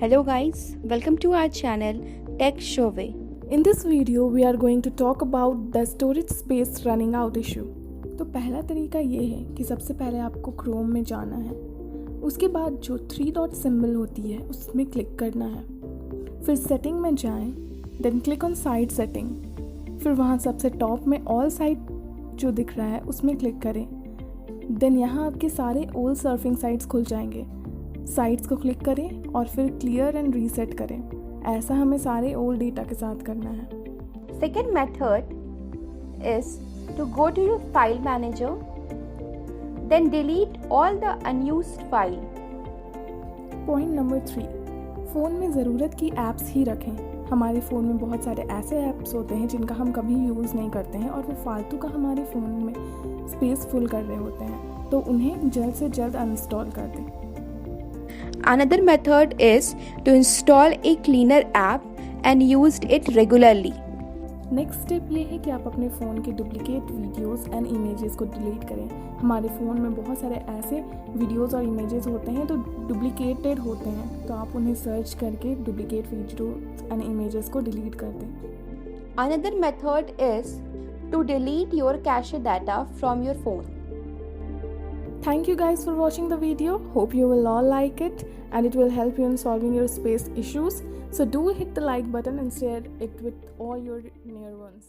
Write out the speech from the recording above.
Hello guys, welcome to our channel Tech Showay. In this video, we are going to talk about the storage space running out issue. तो पहला तरीका ये है कि सबसे पहले आपको क्रोम में जाना है। उसके बाद जो 3 डॉट सिंबल होती है उसमें क्लिक करना है। फिर सेटिंग में जाएं, then click on site setting. फिर वहाँ सबसे टॉप में ऑल साइट जो दिख रहा है उसमें क्लिक करें। देन यहाँ आपके सारे ओल्ड सर्फिंग साइट्स खुल जाएंगे। साइट्स को क्लिक करें और फिर क्लियर एंड रीसेट करें। ऐसा हमें सारे ओल्ड डेटा के साथ करना है। Second method is to go to your file manager, then delete all the unused file. Point number 3, phone में ज़रूरत की ऐप्स ही रखें। हमारे फ़ोन में बहुत सारे ऐसे ऐप्स होते हैं जिनका हम कभी यूज़ नहीं करते हैं और वो फालतू का हमारे फ़ोन में स्पेस फुल कर रहे होते हैं, तो उन्हें जल्द से जल्द अनइंस्टॉल कर दें। Another method is to install a cleaner app and use it regularly. Next step ये है कि आप अपने फ़ोन के डुप्लीकेट वीडियोस एंड इमेजेस को डिलीट करें। हमारे फ़ोन में बहुत सारे ऐसे वीडियोस और इमेजेस होते हैं तो डुप्लीकेटेड होते हैं, तो आप उन्हें सर्च करके डुप्लीकेट वीडियोस एंड इमेजेस को डिलीट कर दें। Another method is to delete your cache data from your phone. Thank you guys for watching the video. Hope you will all like it and it will help you in solving your space issues. So do hit the like button and share it with all your near ones.